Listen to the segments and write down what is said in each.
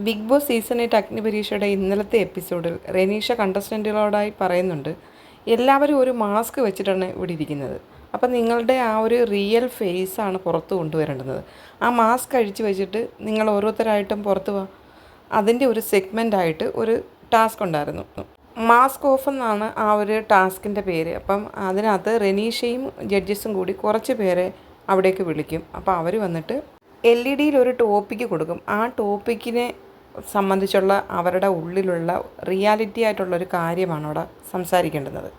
Big boss season 8 അഗ്നിപരീക്ഷയുടെ ഇന്നലത്തെ എപ്പിസോഡിൽ റെനീഷ കണ്ടസ്റ്റൻറ്റുകളോടായി പറയുന്നുണ്ട്, എല്ലാവരും ഒരു മാസ്ക് വെച്ചിട്ടാണ് ഇവിടെ ഇരിക്കുന്നത്. അപ്പം നിങ്ങളുടെ ആ ഒരു റിയൽ ഫേസാണ് പുറത്ത് കൊണ്ടുവരേണ്ടത്. ആ മാസ്ക് അഴിച്ച് വെച്ചിട്ട് നിങ്ങൾ ഓരോരുത്തരായിട്ടും പുറത്ത് വാ. അതിൻ്റെ ഒരു സെഗ്മെൻ്റായിട്ട് ഒരു ടാസ്ക് ഉണ്ടായിരുന്നു. മാസ്ക് ഓഫ് എന്നാണ് ആ ഒരു ടാസ്കിൻ്റെ പേര്. അപ്പം അതിനകത്ത് റെനീഷയും ജഡ്ജസും കൂടി കുറച്ച് പേരെ അവിടേക്ക് വിളിക്കും. അപ്പോൾ അവർ വന്നിട്ട് LED ഒരു ടോപ്പിക്ക് കൊടുക്കും. ആ ടോപ്പിക്കിനെ സംബന്ധിച്ചുള്ള അവരുടെ ഉള്ളിലുള്ള റിയാലിറ്റി ആയിട്ടുള്ളൊരു കാര്യമാണ് അവിടെ സംസാരിക്കേണ്ടുന്നത്.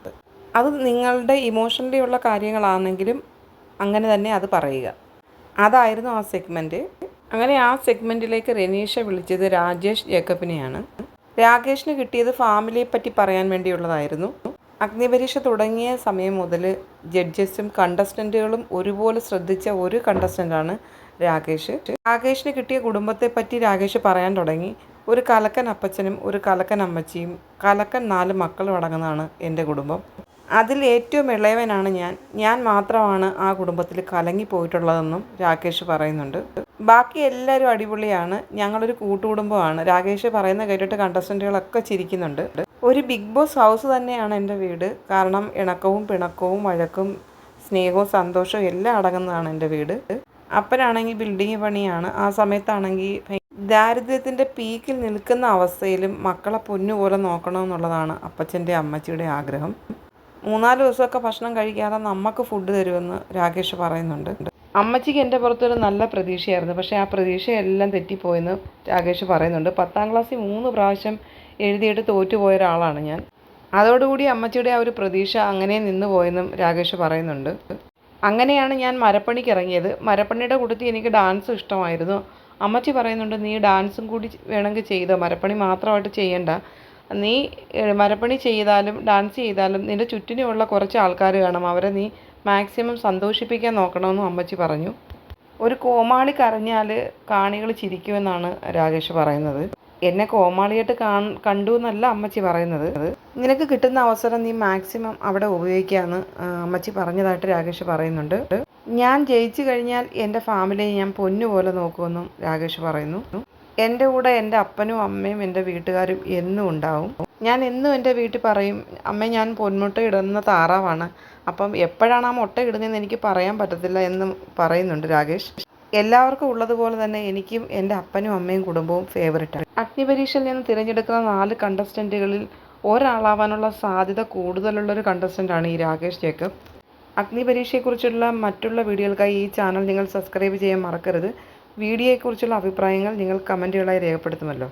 അത് നിങ്ങളുടെ ഇമോഷണലി ഉള്ള കാര്യങ്ങളാണെങ്കിലും അങ്ങനെ തന്നെ അത് പറയുക. അതായിരുന്നു ആ സെഗ്മെൻറ്റ്. അങ്ങനെ ആ സെഗ്മെൻറ്റിലേക്ക് റെനീഷ വിളിച്ചത് രാജേഷ് ജേക്കബിനെയാണ്. രാകേഷിന് കിട്ടിയത് ഫാമിലിയെ പറ്റി പറയാൻ വേണ്ടിയുള്ളതായിരുന്നു. അഗ്നിപരീക്ഷ തുടങ്ങിയ സമയം മുതൽ ജഡ്ജസും കണ്ടസ്റ്റൻറ്റുകളും ഒരുപോലെ ശ്രദ്ധിച്ച ഒരു കണ്ടസ്റ്റൻ്റാണ് രാകേഷ്. രാകേഷിന് കിട്ടിയ കുടുംബത്തെപ്പറ്റി രാകേഷ് പറയാൻ തുടങ്ങി. ഒരു കലക്കൻ അപ്പച്ചനും ഒരു കലക്കൻ അമ്മച്ചിയും കലക്കൻ 4 മക്കളും അടങ്ങുന്നതാണ് എൻ്റെ കുടുംബം. അതിൽ ഏറ്റവും ഇളയവനാണ് ഞാൻ മാത്രമാണ് ആ കുടുംബത്തിൽ കലങ്ങിപ്പോയിട്ടുള്ളതെന്നും രാകേഷ് പറയുന്നുണ്ട്. ബാക്കി എല്ലാവരും അടിപൊളിയാണ്, ഞങ്ങളൊരു കൂട്ടുകുടുംബമാണ്. രാകേഷ് പറയുന്ന കേട്ടിട്ട് കണ്ടസ്റ്റൻറ്റുകളൊക്കെ ചിരിക്കുന്നുണ്ട്. ഒരു ബിഗ് ബോസ് ഹൗസ് തന്നെയാണ് എൻ്റെ വീട്. കാരണം ഇണക്കവും പിണക്കവും വഴക്കും സ്നേഹവും സന്തോഷവും എല്ലാം അടങ്ങുന്നതാണ് എൻ്റെ വീട്. അപ്പനാണെങ്കിൽ ബിൽഡിങ് പണിയാണ്. ആ സമയത്താണെങ്കിൽ ദാരിദ്ര്യത്തിൻ്റെ പീക്കിൽ നിൽക്കുന്ന അവസ്ഥയിലും മക്കളെ പൊന്നുപോലെ നോക്കണമെന്നുള്ളതാണ് അപ്പച്ചൻ്റെ അമ്മച്ചിയുടെ ആഗ്രഹം. 3-4 ദിവസമൊക്കെ ഭക്ഷണം കഴിക്കാതെ നമുക്ക് ഫുഡ് തരുമെന്ന് രാകേഷ് പറയുന്നുണ്ട്. അമ്മച്ചിക്ക് എൻ്റെ പുറത്തൊരു നല്ല പ്രതീക്ഷയായിരുന്നു, പക്ഷേ ആ പ്രതീക്ഷയെല്ലാം തെറ്റിപ്പോയെന്ന് രാകേഷ് പറയുന്നുണ്ട്. 10ാം ക്ലാസ്സിൽ 3 പ്രാവശ്യം എഴുതിയിട്ട് തോറ്റുപോയ ഒരാളാണ് ഞാൻ. അതോടുകൂടി അമ്മച്ചിയുടെ ആ ഒരു പ്രതീക്ഷ അങ്ങനെ നിന്ന് പോയെന്നും രാകേഷ് പറയുന്നുണ്ട്. അങ്ങനെയാണ് ഞാൻ മരപ്പണിക്ക് ഇറങ്ങിയത്. മരപ്പണിയുടെ കൂട്ടത്തിൽ എനിക്ക് ഡാൻസും ഇഷ്ടമായിരുന്നു. അമ്മച്ചി പറയുന്നുണ്ട്, നീ ഡാൻസും കൂടി വേണമെങ്കിൽ ചെയ്തോ, മരപ്പണി മാത്രമായിട്ട് ചെയ്യണ്ട. നീ മരപ്പണി ചെയ്താലും ഡാൻസ് ചെയ്താലും നിൻ്റെ ചുറ്റിനുമുള്ള കുറച്ച് ആൾക്കാർ കാണും, അവരെ നീ മാക്സിമം സന്തോഷിപ്പിക്കാൻ നോക്കണമെന്നും അമ്മച്ചി പറഞ്ഞു. ഒരു കോമാളി കരഞ്ഞാൽ കാണികൾ ചിരിക്കുമെന്നാണ് രാകേഷ് പറയുന്നത്. എന്നെ കോമാളിയായിട്ട് കണ്ടു എന്നല്ല അമ്മച്ചി പറയുന്നത്. നിനക്ക് കിട്ടുന്ന അവസരം നീ മാക്സിമം അവിടെ ഉപയോഗിക്കാമെന്ന് അമ്മച്ചി പറഞ്ഞതായിട്ട് രാകേഷ് പറയുന്നുണ്ട്. ഞാൻ ജയിച്ചു കഴിഞ്ഞാൽ എൻ്റെ ഫാമിലിയെ ഞാൻ പൊന്നുപോലെ നോക്കുമെന്നും രാകേഷ് പറയുന്നു. എൻ്റെ കൂടെ എൻ്റെ അപ്പനും അമ്മയും എൻ്റെ വീട്ടുകാരും എന്നും ഉണ്ടാവും. ഞാൻ എന്നും എൻ്റെ വീട്ടിൽ പറയും, അമ്മ ഞാൻ പൊന്മുട്ട ഇടുന്ന താറാവാണ്, അപ്പം എപ്പോഴാണ് ആ മുട്ട ഇടുന്നതെന്ന് എനിക്ക് പറയാൻ പറ്റത്തില്ല എന്നും പറയുന്നുണ്ട് രാകേഷ്. എല്ലാവർക്കും ഉള്ളതുപോലെ തന്നെ എനിക്കും എൻ്റെ അപ്പനും അമ്മയും കുടുംബവും ഫേവറേറ്റാണ്. അഗ്നിപരീക്ഷയിൽ നിന്ന് തിരഞ്ഞെടുക്കുന്ന 4 കണ്ടസ്റ്റൻറ്റുകളിൽ ഒരാളാവാനുള്ള സാധ്യത കൂടുതലുള്ളൊരു കണ്ടസ്റ്റൻ്റാണ് ഈ രാകേഷ് ജേക്കബ്. അഗ്നിപരീക്ഷയെക്കുറിച്ചുള്ള മറ്റുള്ള വീഡിയോകൾക്കായി ഈ ചാനൽ നിങ്ങൾ സബ്സ്ക്രൈബ് ചെയ്യാൻ മറക്കരുത്. വീഡിയോയെക്കുറിച്ചുള്ള അഭിപ്രായങ്ങൾ നിങ്ങൾ കമൻറ്റുകളായി രേഖപ്പെടുത്തുമല്ലോ.